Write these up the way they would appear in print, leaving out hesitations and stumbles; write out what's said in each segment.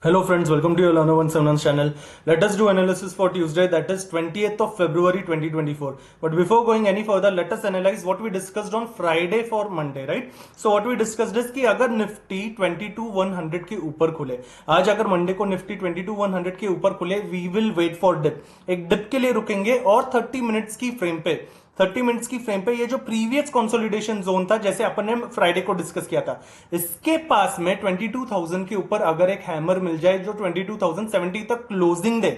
Hello friends, welcome to your Learner 171 channel. Let us do analysis for Tuesday, that is 20th of February 2024. But before going any further, let us analyze what we discussed on Friday for Monday, right? So what we discussed is कि अगर Nifty 22,100 के ऊपर खुले, आज अगर Monday को Nifty 22,100 के ऊपर खुले, we will wait for dip. एक डिप के लिए रुकेंगे और 30 मिनट्स की फ्रेम पे 30 मिनट्स की फ्रेम पे ये जो प्रीवियस कंसोलिडेशन जोन था, जैसे अपन ने फ्राइडे को डिस्कस किया था, इसके पास में 22,000 के ऊपर अगर एक हैमर मिल जाए जो 22,070 तक क्लोजिंग दे,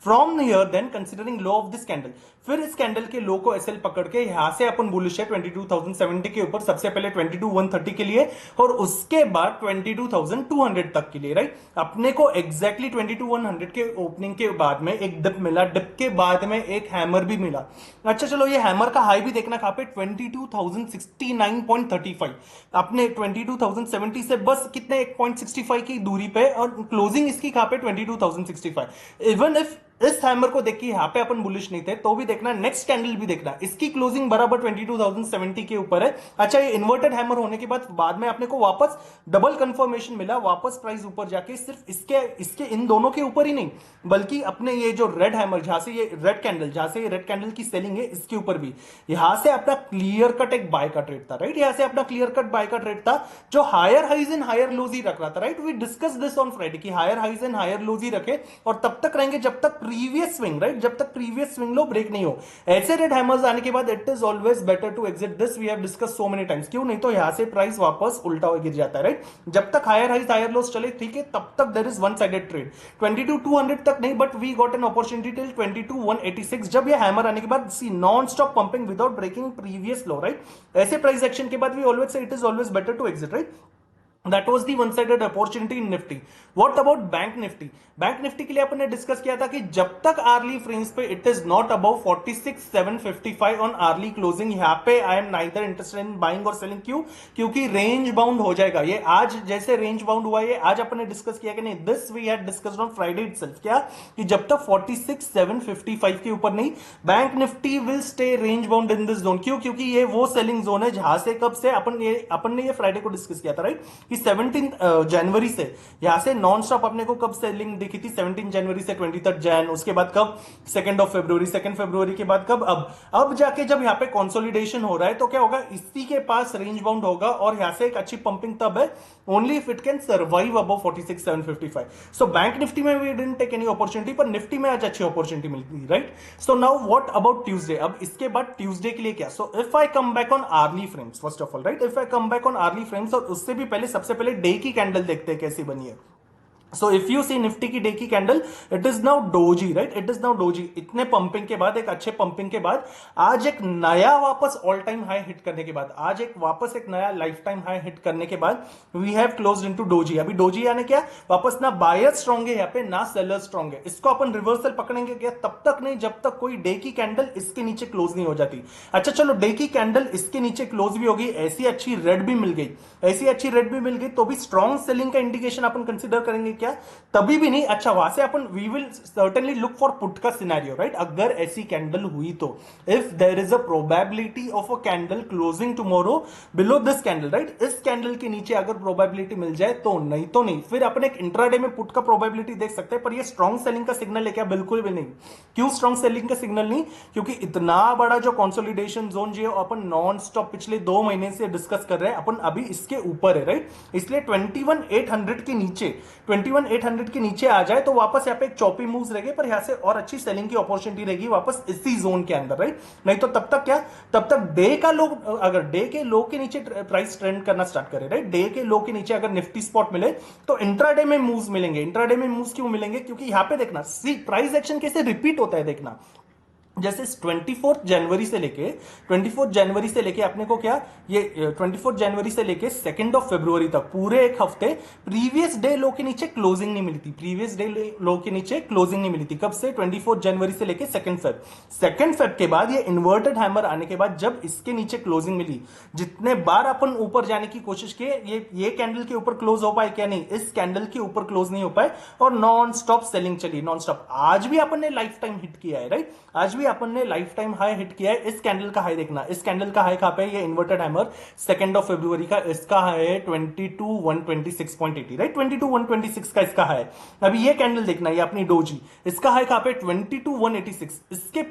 from here then considering low of this candle, फिर इस कैंडल के लो को एसएल पकड़ के यहां से अपन बुलिश है 22,070 के ऊपर, सबसे पहले 22,130 के लिए और उसके बाद 22,200 तक के लिए, राइट? अपने को एग्जैक्टली 22,100 के ओपनिंग के बाद में एक डिप मिला, डिप के बाद में एक हैमर भी मिला. अच्छा चलो, ये हैमर का हाई भी देखना कहां पे, 22,069.35. अपने 22,070 से बस कितने 1.65 की दूरी पे और क्लोजिंग इसकी कहां पे 22,065. इवन इफ इस हैमर को देख के यहां पे अपन बुलिश नहीं थे तो भी देखना, नेक्स्ट कैंडल भी देखना, इसकी क्लोजिंग बराबर 22,070 के ऊपर है. अच्छा, ये इन्वर्टेड हैमर होने के बाद में अपने को वापस डबल कंफर्मेशन मिला, वापस प्राइस ऊपर जाके सिर्फ इसके इन दोनों के ऊपर ही नहीं, बल्कि अपने ये जो रेड हैमर जहां से ये रेड कैंडल की सेलिंग है, इसके ऊपर भी यहां से अपना क्लियर कट एक बाय का ट्रेड था, राइट? यहां से अपना क्लियर कट बाय का ट्रेड था जो higher highs and higher lows ही रख रहा था, right? We discuss this on Friday कि higher highs and higher lows ही रखे और तब तक रहेंगे जब तक प्रीवियस स्विंग, राइट, जब तक प्रीवियस स्विंग लो ब्रेक नहीं हो. ऐसे रेड हैमर्स आने के बाद it is always better to exit this. We have discuss so many times. क्यों? नहीं तो यहां से प्राइस वापस उल्टा गिर जाता है, राइट? जब तक हायर हाइज हायर लोस चले, ठीक है, तब तक there is one sided trade. 22,200 तक नहीं, but we got an opportunity till 22,186. जब ये हैमर आने के बाद see non stop pumping without breaking previous low, right? ऐसे प्राइस एक्शन के बाद we always say it is always better to exit, right? That was the one-sided opportunity in Nifty. What about Bank Nifty? Bank Nifty के लिए अपन ने discuss किया था कि जब तक आर्ली फ्रेम्स पे it is not above 46,755 on early closing, यहाँ पे I am neither interested in buying और सेलिंग. क्यों? क्योंकि रेंज बाउंड हो जाएगा. ये आज जैसे रेंज बाउंड हुआ, ये आज अपन ने डिस्कस किया कि नहीं, this we had discussed on Friday itself. क्या? कि जब तक 46,755 के ऊपर नहीं, Bank Nifty will stay range bound in this zone. क्यों? क्योंकि ये वो सेलिंग जोन है जहां से कब से अपन ने ये फ्राइडे को डिस्कस किया था, राइट? कि 17 जनवरी से यहां से नॉन स्टॉप अपने को कब सेलिंग दिखी थी, 17 जनवरी से 23 जैन, उसके बाद कब 2 फरवरी के बाद कब, अब जाके जब यहां पे कंसोलिडेशन हो रहा है तो क्या होगा, इसी के पास रेंज बाउंड होगा और यहां से एक अच्छी पंपिंग तब है only if it can survive above 46,755. So bank Nifty में we didn't take any opportunity, पर निफ्टी में आज अच्छी अपॉर्चुनिटी मिलती, right? So now what about Tuesday? अब इसके बाद ट्यूसडे के लिए क्या? So if I come back on early frames, first of all, right, if I come back on early frames, और उससे भी पहले सबसे पहले डे की कैंडल देखते हैं कैसी बनी है. So if you see Nifty की डे की candle, it is now doji, right? It is now doji. इतने पंपिंग के बाद, एक अच्छे पंपिंग के बाद, आज एक नया वापस ऑल टाइम हाई हिट करने के बाद, आज एक वापस एक नया लाइफ टाइम हाई हिट करने के बाद we have closed into doji. अभी डोजी यानी क्या? वापस ना बायर स्ट्रॉन्ग है यहाँ पे, ना सेलर स्ट्रॉन्ग है. इसको अपन रिवर्सल पकड़ेंगे क्या? तब तक नहीं जब तक कोई डे की कैंडल इसके नीचे क्लोज नहीं हो जाती. अच्छा चलो, डे की कैंडल इसके नीचे क्लोज भी होगी, ऐसी अच्छी रेड भी मिल गई, तो भी स्ट्रॉन्ग सेलिंग का इंडिकेशन अपन कंसिडर करेंगे क्या? तभी भी नहीं. अच्छा, वहां से अपन we will certainly look for put का सिनेरियो, राइट? अगर ऐसी कैंडल हुई तो, if there is a probability of a candle closing tomorrow below this candle, right, इस कैंडल के नीचे अगर प्रोबेबिलिटी मिल जाए तो, नहीं तो नहीं. फिर अपन एक इंट्राडे में पुट का प्रोबेबिलिटी देख सकते हैं, पर ये स्ट्रॉन्ग सेलिंग का सिग्नल है क्या? बिल्कुल भी नहीं. क्यों स्ट्रॉन्ग सेलिंग का सिग्नल नहीं? क्योंकि इतना बड़ा जो कंसोलिडेशन जोन जो अपन नॉन स्टॉप पिछले 2 महीने से डिस्कस कर रहे हैं, अपन अभी इसके ऊपर है, राइट? इसलिए 21,800 के नीचे आ जाए तो वापस यहाँ पे एक चॉपी मूव्स रहेगी, पर यहां से और अच्छी सेलिंग की अपॉर्चुनिटी रहेगी वापस इसी जोन के अंदर, राइट? नहीं तो तब तक क्या? तब तक डे का लो, अगर डे के लो के नीचे प्राइस ट्रेंड करना स्टार्ट करे, राइट, डे के लो के नीचे अगर निफ्टी स्पॉट मिले तो इंट्राडे में मूव्स मिलेंगे. इंट्राडे में मूव्स क्यों मिलेंगे? क्योंकि यहां पे देखना, सी प्राइस एक्शन कैसे रिपीट होता है, देखना. जैसे 24 जनवरी से लेके अपने को क्या, ये 24 जनवरी से लेके 2 फरवरी तक पूरे एक हफ्ते प्रीवियस डे लो के नीचे क्लोजिंग नहीं मिली थी. कब से? 24 जनवरी से लेके 2 फेब के बाद ये इन्वर्टेड हैमर आने के बाद जब इसके नीचे क्लोजिंग मिली, जितने बार अपन ऊपर जाने की कोशिश किए, ये कैंडल के ऊपर क्लोज हो पाए क्या? नहीं, इस कैंडल के ऊपर क्लोज नहीं हो पाए और नॉन स्टॉप सेलिंग चली, नॉन स्टॉप. आज भी अपन ने लाइफ टाइम हिट किया है, राइट? आज भी भी अपन ने लाइफ टाइम हाई हिट किया है। इस कैंडल का हाई देखना, इस कैंडल का हाई कहां पे है, ये इन्वर्टेड हैमर 2 फरवरी का, इसका हाई है 22,126.80, राइट, 22,126 का इसका हाई। अभी ये कैंडल देखना, ये अपनी डोजी, इसका हाई कहां पे 22,186, इसके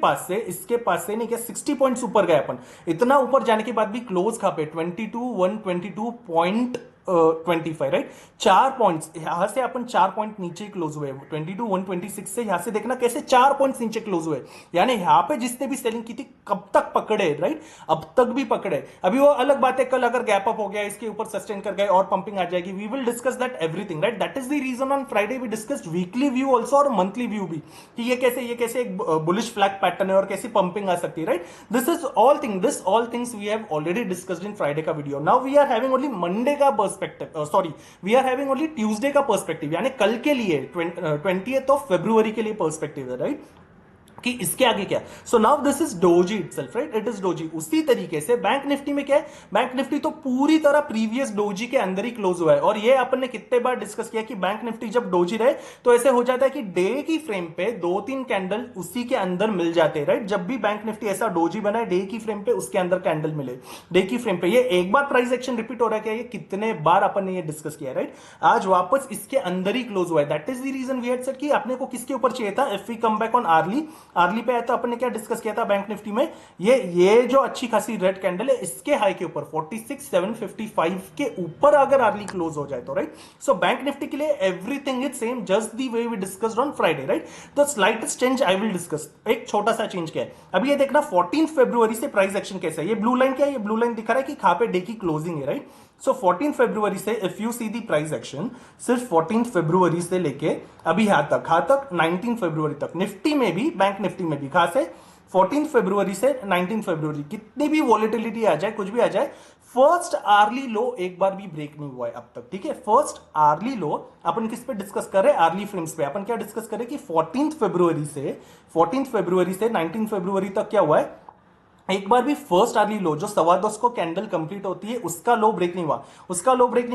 पास से नहीं क्या 60 पॉइंट्स ऊपर गए अपन। इतना ऊपर जाने के बाद भी क्लोज कहां पे 22,122.25, राइट, 4 पॉइंट्स यहां से अपन 4 पॉइंट नीचे क्लोज हुए 22,126 से। यहां से देखना कैसे 4 पॉइंट्स नीचे क्लोज हुए, यानी यहां पे जिसने भी सेलिंग की थी कब तक पकड़े, राइट, अब तक भी पकड़े। अभी वो अलग बात है, कल अगर गैप अप हो गया, इसके ऊपर सस्टेन कर गए और पंपिंग आ जाएगी, we will discuss that everything, right. That is the reason on Friday we discussed weekly view also और मंथली व्यू भी, कि ये कैसे एक बुलिश फ्लैग पैटर्न है और कैसी पंपिंग आ सकती है, right. This all things we have already discussed in Friday का video. Now we are having only Monday का perspective, sorry, we are having only Tuesday का पर्सपेक्टिव, यानी कल के लिए 20th ऑफ फरवरी के लिए पर्सपेक्टिव है, राइट, कि इसके आगे क्या। So now this is doji itself, right, it is doji. उसी तरीके से बैंक निफ्टी में क्या है, बैंक निफ्टी तो पूरी तरह प्रीवियस डोजी के अंदर ही क्लोज हुआ है। और ये अपन ने कितने बार डिस्कस किया कि बैंक निफ्टी जब डोजी रहे तो ऐसे हो जाता है कि डे की फ्रेम पे 2-3 कैंडल उसी के अंदर मिल जाते हैं, राइट। जब भी बैंक निफ्टी ऐसा डोजी बना है डे की फ्रेम पे, उसके अंदर कैंडल मिले डे की फ्रेम पे। ये एक बार प्राइस एक्शन रिपीट हो रहा है क्या, ये कितने बार अपन ने ये डिस्कस किया, राइट। आज वापस इसके अंदर ही क्लोज हुआ है। That is the reason we had said कि अपने को किसके ऊपर चाहिए था, if we come back on early पे आया तो अपन ने क्या डिस्कस किया था बैंक निफ्टी में, ये जो अच्छी खासी रेड कैंडल है इसके हाई के ऊपर 46,755 के ऊपर अगर अर्ली क्लोज हो जाए तो, राइट। सो बैंक निफ्टी के लिए everything is same, just the way we discussed on Friday, right. The slightest change I will discuss, एक छोटा सा चेंज क्या है। अभी ये देखना 14 फरवरी से प्राइस एक्शन कैसा है। ये ब्लू लाइन क्या है, ये ब्लू लाइन दिखा रहा है कि कहां पे डे की क्लोजिंग है, राइट। सो 14 फरवरी से if you see the price action, सिर्फ 14 फरवरी से लेके अभी यहां तक 19 फरवरी तक, निफ्टी में भी बैंक निफ्टी में भी, कहां से 14 फरवरी से 19 फरवरी, कितनी भी वॉलेटिलिटी आ जाए, कुछ भी आ जाए, फर्स्ट आर्ली लो एक बार भी ब्रेक नहीं हुआ है अब तक, ठीक है। फर्स्ट आर्ली लो अपन किस पे डिस्कस कर रहे हैं, आर्ली फ्रेम्स पे। अपन क्या डिस्कस करें कि 14 फरवरी से 19 फरवरी तक क्या हुआ है, एक बार भी फर्स्ट आर्ली लो जो 2:15 को कैंडल कंप्लीट होती है उसका लो ब्रेक नहीं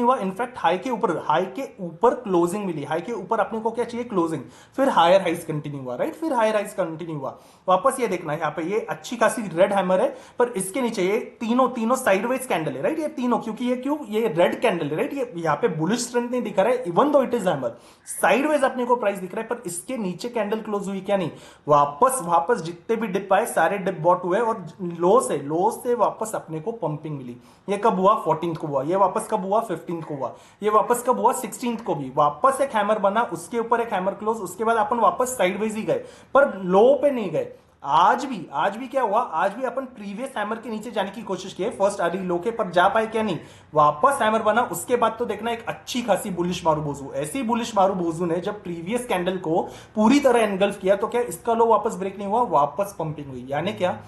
हुआ। इनफैक्ट हाई के ऊपर क्लोजिंग मिली, हाई के ऊपर अपने को क्या चाहिए, क्लोजिंग, फिर हायर हाइज कंटिन्यू हुआ, राइट, फिर हायर हाइज कंटिन्यू हुआ। वापस ये देखना यहाँ पे, ये अच्छी खासी रेड हैमर है, पर इसके नीचे ये तीनों साइडवेज कैंडल है, राइट। ये तीनों क्योंकि ये रेड कैंडल है, राइट। ये यहाँ पे बुलिश स्ट्रेंथ नहीं दिखा रहा है, even though it is hammer, sideways अपने को प्राइस दिख रहा है, पर इसके नीचे कैंडल क्लोज हुई क्या, नहीं। वापस जितने भी डिप आए सारे डिप बॉट हुए और लो से वापस अपने को पंपिंग मिली। ये कब हुआ, 14th को हुआ। ये वापस कब हुआ, 15th को हुआ। ये वापस कब हुआ, 16th को भी। वापस एक हैमर बना, उसके ऊपर एक हैमर क्लोज, उसके बाद अपन वापस साइडवेज ही गए, पर लो पे नहीं गए। आज भी क्या हुआ, आज भी अपन प्रीवियस हैमर के नीचे जाने की कोशिश की, फर्स्ट आर्ली लो के, पर जा पाए क्या, नहीं। वापस हैमर बना, उसके बाद तो देखना एक अच्छी खासी बुलिश मारूबोजू, ऐसी बुलिश मारूबोजू ने जब प्रीवियस कैंडल को पूरी तरह एनगल्फ किया तो क्या इसका लो वापस ब्रेक नहीं हुआ, वापस पंपिंग हुई। यानी क्या,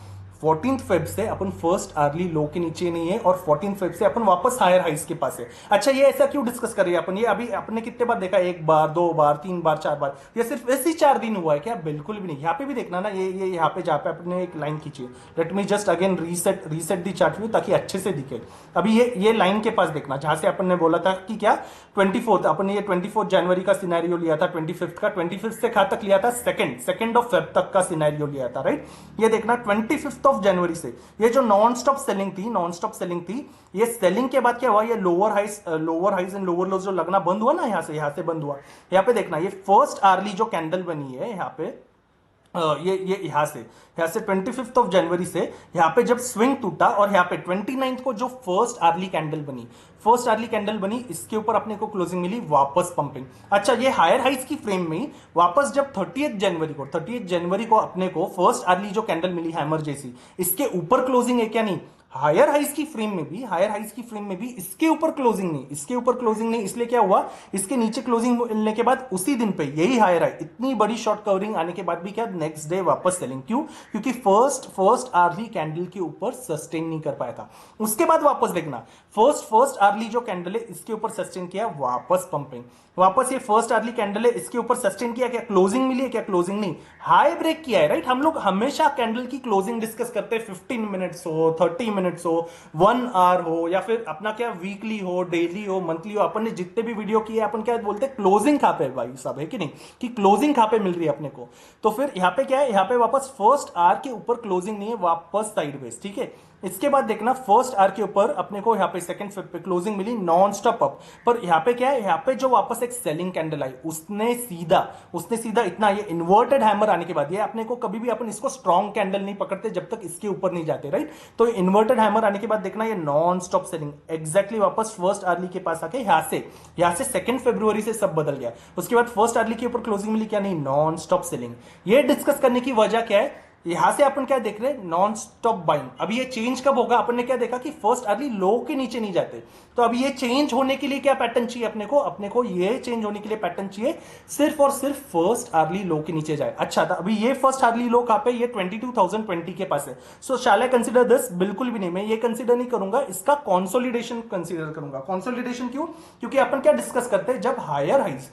14 फेब से अपन फर्स्ट आर्ली लो के नीचे नहीं है और 14 फेब से अपन वापस हायर हाइस के पास है। अच्छा, ये ऐसा क्यों डिस्कस कर रहे हैं अपन, ये अभी आपने कितने बार देखा, 1 बार 2 बार 3 बार 4 बार, ये सिर्फ ऐसे 4 दिन हुआ है क्या, बिल्कुल भी नहीं। यहाँ पे भी देखना ना, ये यहाँ पे जहाँ पे आपने एक लाइन खींची, let me just again reset the chart view ताकि अच्छे से दिखे। अभी ये लाइन के पास देखना जहां से अपन ने बोला था कि क्या 24 अपन ने ये 24 जनवरी का सिनेरियो लिया था, 25 का, 25 से कहां तक लिया था, सेकंड ऑफ फेब तक का सिनेरियो लिया था, राइट। ये देखना 25 ऑफ जनवरी से ये जो नॉन स्टॉप सेलिंग थी, ये सेलिंग के बाद क्या हुआ, ये lower highs and lower lows जो लगना बंद हुआ ना, यहां से बंद हुआ। यहाँ पे देखना, ये फर्स्ट आर्ली जो कैंडल बनी है यहाँ पे, ये यहां से 25 ऑफ जनवरी से यहां पे जब स्विंग टूटा और यहां पे 29 को जो फर्स्ट आर्ली कैंडल बनी, इसके ऊपर अपने को क्लोजिंग मिली, वापस पंपिंग। अच्छा, ये हायर हाइज की फ्रेम में वापस जब 30 जनवरी को अपने को फर्स्ट आर्ली जो कैंडल मिली हैमर जैसी, इसके ऊपर क्लोजिंग है क्या, नहीं। हायर हाइज की फ्रेम में भी इसके ऊपर क्लोजिंग नहीं, इसलिए क्या हुआ, इसके नीचे क्लोजिंग मिलने के बाद उसी दिन पे यही हायर है, इतनी बड़ी शॉर्ट कवरिंग आने के बाद भी क्या, नेक्स्ट डे वापस सेलिंग। क्यों, क्योंकि फर्स्ट आर्ली कैंडल के ऊपर सस्टेन नहीं कर पाया था। उसके बाद वापस देखना, फर्स्ट आर्ली जो कैंडल है इसके ऊपर सस्टेन किया, वापस पंपिंग। वापस ये फर्स्ट आर्ली कैंडल है, इसके ऊपर सस्टेन किया, क्या क्लोजिंग मिली है, क्या क्लोजिंग नहीं, हाई ब्रेक किया है, राइट। हम लोग हमेशा कैंडल की क्लोजिंग डिस्कस करते हैं, 15 मिनट्स हो, 30 मिनट्स हो, 1 आवर हो, या फिर अपना क्या वीकली हो, डेली हो, मंथली हो, अपन ने जितने भी वीडियो किए अपन क्या बोलते हैं, क्लोजिंग कहां पे भाई सब, है कि नहीं, कि क्लोजिंग कहां पे मिल रही है अपने को। तो फिर यहाँ पे क्या है, यहाँ पे वापस फर्स्ट आर के ऊपर क्लोजिंग नहीं है, वापस साइडवेज, ठीक है। इसके बाद देखना फर्स्ट आर के ऊपर अपने को यहाँ पे सेकंड फिफ्थ पे क्लोजिंग मिली नॉन स्टॉप अप, पर यहाँ पे क्या है, यहाँ पे जो वापस एक सेलिंग कैंडल आई, उसने सीधा इतना, ये इन्वर्टेड हैमर आने के बाद, ये अपने को कभी भी अपन इसको स्ट्रॉन्ग कैंडल नहीं पकड़ते जब तक इसके ऊपर नहीं जाते, राइट। तो इन्वर्टेड हैमर आने के बाद देखना ये नॉन स्टॉप सेलिंग एग्जैक्टली वापस फर्स्ट अर्ली के पास आके यहाँ से 2 फरवरी से सब बदल गया। उसके बाद फर्स्ट अर्ली के ऊपर क्लोजिंग मिली क्या, नहीं, नॉन स्टॉप सेलिंग। ये डिस्कस करने की वजह क्या है, यहां से अपन क्या देख रहे हैं, नॉन स्टॉप बाइंग। अभी ये चेंज कब होगा, अपन ने क्या देखा कि फर्स्ट अर्ली लो के नीचे नहीं जाते, तो अभी ये चेंज होने के लिए क्या पैटर्न चाहिए अपने को ये चेंज होने के लिए पैटर्न चाहिए सिर्फ और सिर्फ फर्स्ट अर्ली लो के नीचे जाए। अच्छा था, अभी ये फर्स्ट अर्ली लो कहां पे, ये 22,020 के पास है। सो शैल आई कंसिडर दिस, बिल्कुल भी नहीं, मैं ये कंसिडर नहीं करूंगा, इसका कंसोलिडेशन कंसिडर करूंगा। कंसोलिडेशन क्यों, क्योंकि अपन क्या डिस्कस करते हैं, जब higher highs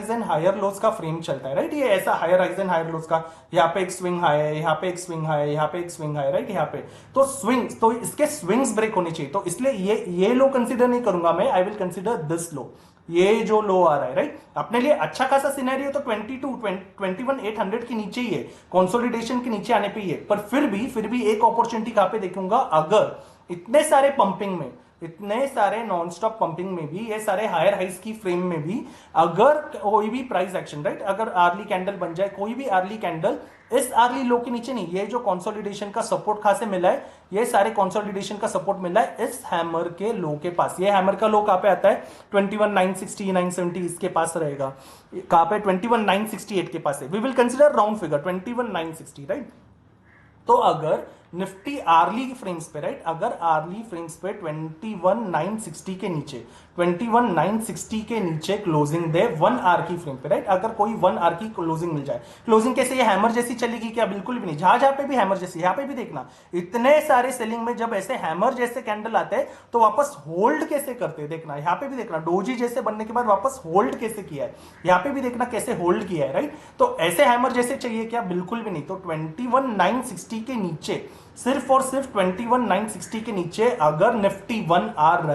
and higher lows का फ्रेम चलता है, राइट, ये ऐसा higher highs and higher lows का, यहाँ पे एक स्विंग हाई है, यहाँ पे एक स्विंग हाई है, यहाँ पे एक स्विंग हाई है, राइट, यहाँ पे तो स्विंग्स, तो इसके स्विंग्स ब्रेक होने चाहिए, तो इसलिए ये लो कंसीडर नहीं करूंगा मैं, I will consider this low, ये जो लो आ रहा है, राइट। अपने लिए अच्छा खासा सिनेरियो तो 21,800 के नीचे ही है, कंसोलिडेशन के नीचे आने पे ही है, पर फिर भी एक अपॉर्चुनिटी कहां पे देखूंगा, अगर इतने सारे पंपिंग में, इतने सारे नॉन स्टॉप पंपिंग में भी, ये सारे हायर हाइज की फ्रेम में भी, अगर कोई भी प्राइस एक्शन, राइट, अगर अर्ली कैंडल बन जाए, कोई भी अर्ली कैंडल इस अर्ली लो के नीचे नहीं, ये जो कंसोलिडेशन का सपोर्ट कहां से मिला है, ये सारे कंसोलिडेशन का सपोर्ट मिला है इस हैमर के लो के पास। ये हैमर का लो कहां पे आता है, 21,960 970 इसके पास रहेगा, कहां पे 21,968 के पास है। We will consider round figure 21,960, right. तो अगर निफ्टी आर्ली फ्रेम्स पे, राइट, अगर आर्ली फ्रेम्स पे 21,960 के नीचे, 21,960 के नीचे क्लोजिंग दे 1 आवर की फ्रेम पे, राइट, अगर कोई 1 आवर की क्लोजिंग मिल जाए, क्लोजिंग कैसे, ये हैमर जैसी चलेगी क्या, बिल्कुल भी नहीं, जहां पे भी हैमर जैसी, यहां पे भी देखना इतने सारे सेलिंग में जब ऐसे हैमर जैसे कैंडल आते हैं तो वापस होल्ड कैसे करते हैं, देखना यहां पे भी देखना, डोजी जैसे बनने के बाद वापस होल्ड कैसे किया है, यहां पे भी देखना कैसे होल्ड किया है, राइट। तो ऐसे हैमर जैसे चाहिए क्या, बिल्कुल भी नहीं। तो 21,960 के नीचे, सिर्फ और सिर्फ 21,960 के नीचे अगर निफ्टी 1 आवर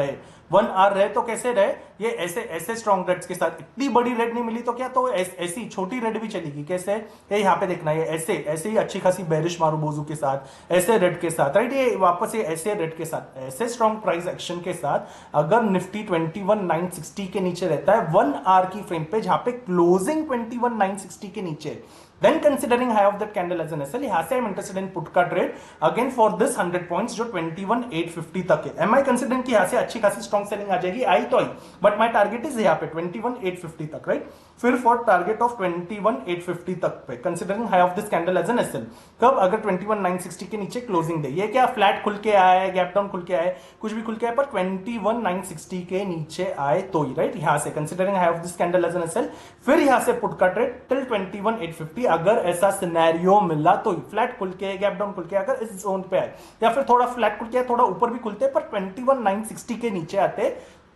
रहे तो कैसे रहे, ये ऐसे स्ट्रॉन्ग रेड्स के साथ, इतनी बड़ी रेड नहीं मिली तो क्या, तो ऐसी छोटी रेड भी चलेगी, कैसे, ये यहाँ पे देखना, ये ऐसे ही अच्छी खासी बेरिश मारूबोजू के साथ, ऐसे रेड के साथ, राइट, ये वापस ये ऐसे रेड के साथ, ऐसे स्ट्रॉन्ग प्राइस एक्शन के साथ अगर निफ्टी 21,960 के नीचे रहता है 1 आवर की फ्रेम पे, जहां पे क्लोजिंग 21,960 के नीचे, then considering high of that candle as an SL, यहां से I'm interested in put का trade again for this 100 points जो 21,850 तक है। Am I considering कि यहां से अच्छी खासी स्ट्रॉन्ग सेलिंग आ जाएगी, आई तो आई, बट माय टारगेट इज यहां पे 21,850 तक, राइट। फिर फॉर टारगेट ऑफ 21,850 तक पे considering high of this candle as an SL, कब, अगर 21,960 के नीचे क्लोजिंग दे, ये क्या फ्लैट खुल के आया है, गैप डाउन खुल के आया है, कुछ भी खुल के आया, पर 21,960 के नीचे आए तो ही, राइट, यहां से considering high of this candle as an SL, फिर यहां से पुट का ट्रेड टिल 21,850, अगर ऐसा सिनेरियो मिला तो फ्लैट खुल के, गैप डाउन खुल के अगर इस जोन पे आए, या फिर थोड़ा फ्लैट खुल के थोड़ा ऊपर भी खुलते, पर 21,960 के नीचे आते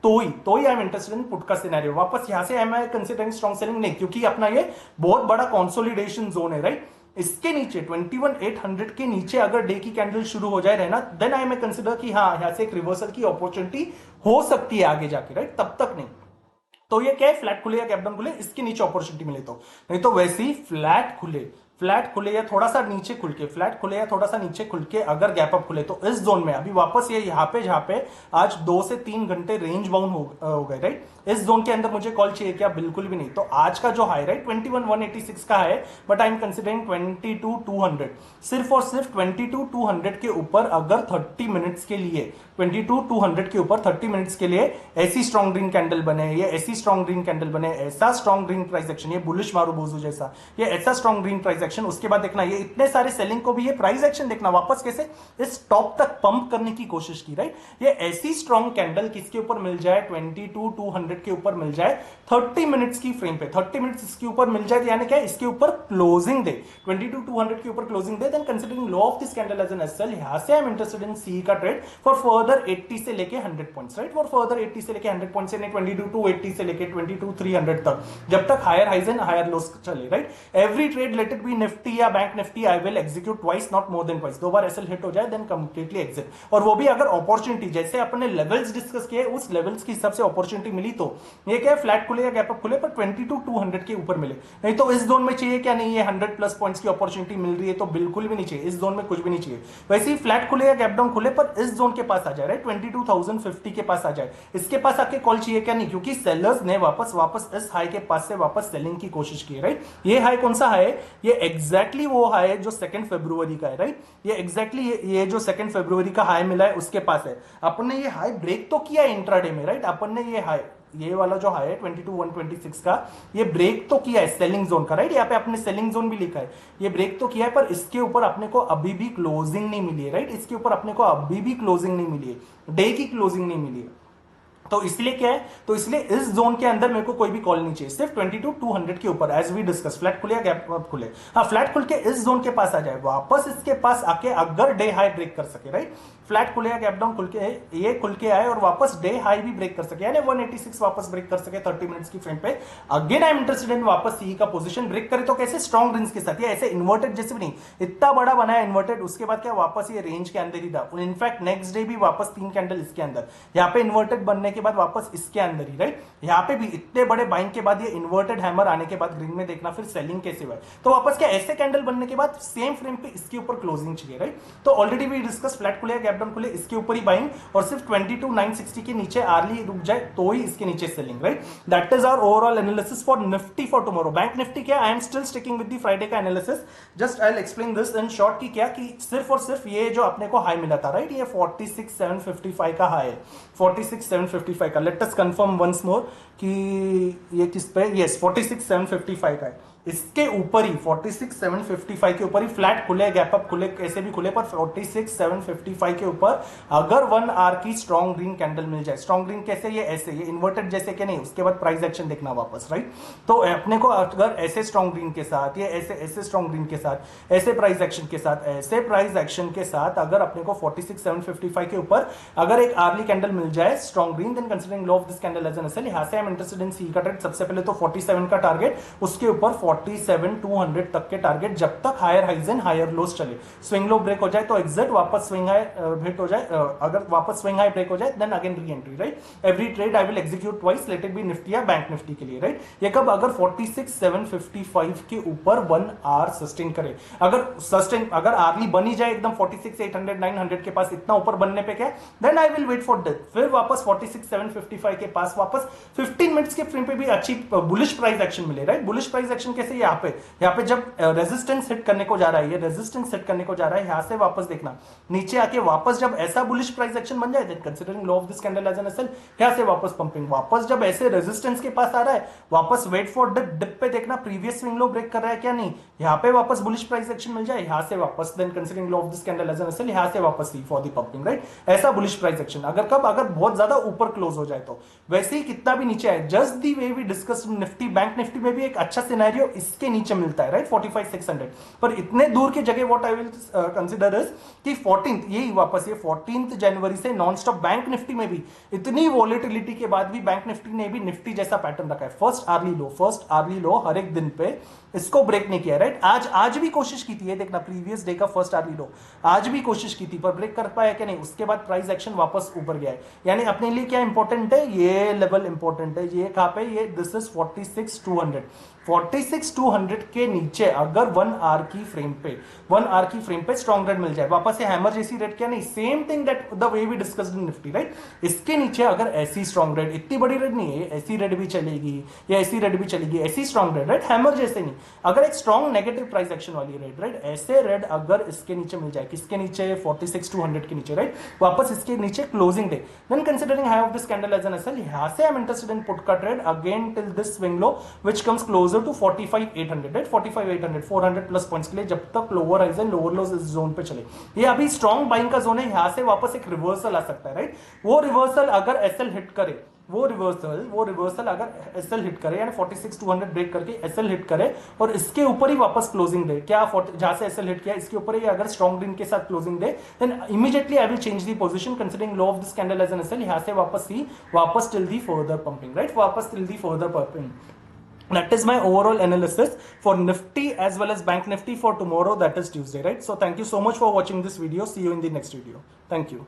तो ही I am interested in put का सिनेरियो। वापस यहां से am I considering strong selling नहीं, क्योंकि अपना ये बहुत बड़ा कंसोलिडेशन जोन है, राइट। इसके नीचे 21,800 के नीचे अगर डे की कैंडल शुरू हो जाए रहना, देन आई मे कंसीडर कि हाँ, यहां से एक रिवर्सल की अपॉर्चुनिटी हो सकती है आगे जाके, राइट, तब तक नहीं। तो ये क्या है, फ्लैट खुले या गैप डाउन खुले, इसके नीचे अपॉर्चुनिटी मिले तो, नहीं तो वैसे ही फ्लैट खुले या थोड़ा सा नीचे खुल के, फ्लैट खुले या थोड़ा सा नीचे खुल के अगर गैप अप खुले, तो इस जोन में अभी वापस ये यहाँ पे जहां पे आज 2 से 3 घंटे रेंज बाउंड हो गए, राइट, इस जोन के अंदर मुझे कॉल चाहिए क्या, बिल्कुल भी नहीं। तो आज का जो हाई, राइट, 21,186 का है, बट आई एम कंसिडरिंग 22,200, सिर्फ और सिर्फ 22,200 के ऊपर अगर 30 मिनट्स के लिए, 22,200 के ऊपर 30 मिनट्स के लिए ऐसी स्ट्रॉन्ग ग्रीन कैंडल बने, ये ऐसी स्ट्रॉन्ग ग्रीन कैंडल बने, ऐसा स्ट्रॉन्ग ग्रीन प्राइस एक्शन, ये बुलिश मारूबोजू जैसा, ये ऐसा स्ट्रॉन्ग ग्रीन प्राइस एक्शन, उसके बाद देखना ये इतने सारे सेलिंग को भी ये प्राइस एक्शन देखना वापस कैसे इस टॉप तक पंप करने की कोशिश की, राइट। ये ऐसी स्ट्रॉन्ग कैंडल किसके ऊपर मिल जाए, 22,200 के ऊपर मिल जाए 30 मिनट्स की फ्रेम पे, 30 मिनट्स इसके ऊपर मिल जाए, यानी क्या, इसके ऊपर क्लोजिंग दे, 22,200 के ऊपर क्लोजिंग दे, then considering low of this candle as an SL, यहां से आई एम इंटरेस्टेड इन सी का ट्रेड फॉर फर्दर 80 से लेके 100 पॉइंट्स, राइट, फॉर फर्दर 80 से लेके 100 पॉइंट्स, यानी 22,280 से लेके 22,300 तक, जब तक higher highs and higher lows चले, right. Every trade let it be Nifty या bank Nifty I will execute twice, not more than twice. दो बार एसएल हिट हो जाए देन कंप्लीटली एग्जिट, और वो भी अगर अपॉर्चुनिटी जैसे अपने लेवल्स डिस्कस किए उस लेवल्स के हिसाब से अपॉर्चुनिटी मिली तो ये क्या फ्लैट खुले या गैप अप खुले पर 22,200 के ऊपर मिले। नहीं तो इस जोन में चाहिए क्या नहीं है 100+ पॉइंट्स की अपॉर्चुनिटी मिल रही है तो बिल्कुल भी नहीं चाहिए, इस जोन में कुछ भी नहीं चाहिए। वैसे ही फ्लैट खुले या गैप डाउन खुले पर इस जोन के पास आ जाए, राइट 22,050 के पास आ जाए, इसके पास आके कॉल चाहिए क्या नहीं, क्योंकि सेलर्स ने वापस इस हाई के पास से वापस सेलिंग की कोशिश की है, राइट। ये हाई कौन सा हाई है, ये एग्जैक्टली वो हाई है जो 2 फरवरी का है, राइट। ये एग्जैक्टली ये जो 2 फरवरी का हाई मिला है उसके पास है। अपन ने ये हाई ब्रेक तो किया इंट्राडे में, राइट। अपन ने ये हाई, ये वाला जो हाई है 22,126 का, ये ब्रेक तो किया है सेलिंग जोन का, राइट। यहाँ पे अपने सेलिंग जोन भी लिखा है, ये ब्रेक तो किया है पर इसके ऊपर अपने को अभी भी क्लोजिंग नहीं मिली है, राइट। इसके ऊपर अपने को अभी भी क्लोजिंग नहीं मिली है, डे की क्लोजिंग नहीं मिली है। तो इसलिए क्या है, तो इसलिए इस जोन के अंदर मेरे को कोई भी कॉल नहीं चाहिए, सिर्फ 22,200 के ऊपर एज वी डिस्कस। फ्लैट खुले या गैप खुले, हाँ फ्लैट खुल के इस जोन के पास आ जाए, वापस इसके पास आके अगर डे हाई ब्रेक कर सके, राइट। फ्लैट खुले या गैप डाउन खुल के ये खुल के आए और वापस डे हाई भी ब्रेक कर सके, यानी 186 वापस ब्रेक कर सके 30 मिनट्स की फ्रेम पे, अगेन आई एम इंटरेस्टेड इन वापस सी का पोजीशन ब्रेक करे तो कैसे स्ट्रॉन्ग रेंज के साथ, या ऐसे इन्वर्टेड जैसे भी नहीं, इतना बड़ा बनाया इन्वर्टेड, उसके बाद क्या वापस ये रेंज के अंदर ही था। इनफैक्ट नेक्स्ट डे भी वापस 3 कैंडल इसके अंदर, यहाँ पे इन्वर्टेड बनने के बाद वापस इसके अंदर ही, राइट। यहाँ पे भी इतने बड़े बाइंग के बाद ये इन्वर्टेड हैमर आने के बाद ग्रीन में देखना फिर सेलिंग कैसे हुआ, तो वापस क्या ऐसे कैंडल बनने के बाद सेम फ्रेम पे इसके ऊपर क्लोजिंग चाहिए, राइट। तो ऑलरेडी भी डिस्कस फ्लैट खुले गैप डाउन खुले इसके ऊपर ही बाइंग, और सिर्फ 22,960 के नीचे आर्ली रुक जाए तो ही इसके नीचे selling, right. That is our overall analysis for Nifty for tomorrow. Bank Nifty क्या, I am still sticking with the Friday का analysis, just I will explain this in short की क्या कि सिर्फ और सिर्फ ये जो अपने को हाई मिला था, राइट, ये 46,755 का हाई है, 46,755 का। Let us confirm once more कि ये किस पे, यस 46,755 का है। इसके ऊपर ही 46,755 के ऊपर ही फ्लैट खुले गैप अप खुले कैसे भी खुले, पर 46,755 के ऊपर अगर 1 आवर की स्ट्रॉन्ग ग्रीन कैंडल मिल जाए, स्ट्रॉन्ग ग्रीन कैसे, ये ऐसे, ये इन्वर्टेड जैसे कि नहीं, उसके बाद प्राइस एक्शन देखना वापस, राइट। तो अपने को अगर ऐसे स्ट्रॉन्ग ग्रीन के साथ, ये ऐसे स्ट्रॉन्ग ग्रीन के साथ, ऐसे प्राइस एक्शन के साथ, ऐसे प्राइस एक्शन के साथ अगर अपने को 46,755 के ऊपर अगर एक आर्ली कैंडल मिल जाए strong green, then considering low of this candle as an SL, यहां से आई एम इंटरेस्टेड इन सी का ट्रेड। सबसे पहले तो 47 का टारगेट, उसके ऊपर 47,200 तक के टारगेट, जब तक higher highs and higher lows चले। स्विंग लो ब्रेक हो जाए तो एग्जिट, वापस स्विंग हाई हिट हो जाए, अगर वापस स्विंग हाई ब्रेक हो जाए then again re entry, right. Every trade I will execute twice, let it be Nifty या बैंक निफ्टी के लिए, राइट। ये कब, अगर 46,755 के ऊपर 1 आवर सस्टेन करे, अगर आर्ली बनी जाए एकदम 46,800 900 के पास, इतना ऊपर बनने पे क्या, then I will wait for death. फिर वापस 46,755 के पास वापस 15 मिनट्स के फ्रेम पे भी अच्छी बुलिश प्राइस एक्शन मिले, राइट। बुलिश प्राइस एक्शन कैसे, यहाँ पे जब रेजिस्टेंस हिट करने को जा रहा है, ये रेजिस्टेंस हिट करने को जा रहा है, यहां से वापस देखना नीचे आके वापस जब ऐसा बुलिश प्राइस एक्शन बन जाए, then considering low of this candle as an SL, यहां से वापस पंपिंग, वापस जब ऐसे रेजिस्टेंस के पास आ रहा है वापस वेट फॉर डिप पे देखना प्रीवियस स्विंग लो ब्रेक कर रहा है क्या नहीं, यहां पे वापस बुलिश प्राइस एक्शन मिल जाए, यहां से वापस then considering low of this candle as an SL, यहां से वापस see for the pumping, right. ऐसा बुलिश प्राइस एक्शन अगर कब, अगर बहुत ज्यादा ऊपर क्लोज हो जाए तो, वैसे ही कितना भी नीचे आए, just the way we discuss Nifty Bank Nifty में भी एक अच्छा सिनेरियो इसके नीचे मिलता है, राइट 45,600। पर इतने दूर की जगह what I will consider is कि 14th, यही वापस ये 14 जनवरी से नॉन स्टॉप बैंक निफ्टी में भी इतनी वॉलेटिलिटी के बाद भी बैंक निफ्टी ने भी निफ्टी जैसा पैटर्न रखा है, फर्स्ट आर्ली लो हर एक दिन पे, इसको ब्रेक नहीं किया, राइट। आज भी कोशिश की थी, ये देखना प्रीवियस डे का फर्स्ट आर्ली लो, आज भी कोशिश की थी पर ब्रेक कर पाया कि नहीं, उसके बाद प्राइस एक्शन वापस ऊपर गया है। यानी अपने लिए क्या इंपॉर्टेंट है, ये लेवल इंपॉर्टेंट है, ये कहां पे, ये दिस इज 46,200 के नीचे अगर 1 आवर की फ्रेम पे स्ट्रॉन्ग रेड मिल जाए, वापस से हैमर जैसी रेड क्या नहीं, same thing that the way we discussed in Nifty, right. इसके नीचे अगर ऐसी स्ट्रॉन्ग रेड, इतनी बड़ी रेड नहीं है, ऐसी रेड भी चलेगी या ऐसी रेड भी चलेगी, ऐसी स्ट्रॉन्ग रेड, राइट, हैमर जैसे नहीं, अगर एक स्ट्रॉन्ग नेगेटिव प्राइस एक्शन वाली रेड, राइट, ऐसे रेड अगर इसके नीचे मिल जाए, किसके नीचे, 46,200 के नीचे, राइट, वापस इसके नीचे क्लोजिंग डे, then considering high of this candle as an SL, यहां से I am interested in put का trade again till this swing low which comes closer to 45,800, right, 45,800 400+ points के लिए, जब तक lower highs and lower lows इस zone पे चले। ये अभी स्ट्रॉन्ग बाइंग का जोन है, यहां से वापस एक रिवर्सल आ सकता है, राइट। वो रिवर्सल अगर एसएल हिट करे, वो रिवर्सल अगर एसएल हिट करे, यानी 46,200 ब्रेक करके एसएल हिट करे और इसके ऊपर ही वापस क्लोजिंग दे, क्या जहां से एसएल हिट किया इसके ऊपर ही अगर स्ट्रॉन्ग ग्रीन के साथ क्लोजिंग दे, then immediately I will change the position considering low of this candle as an SL, यहां से वापस सी, वापस till the further pumping, right, वापस till the further pumping. That is my overall analysis for Nifty as well as Bank Nifty for tomorrow, that is Tuesday, right? So thank you so much for watching this video. See you in the next video. Thank you.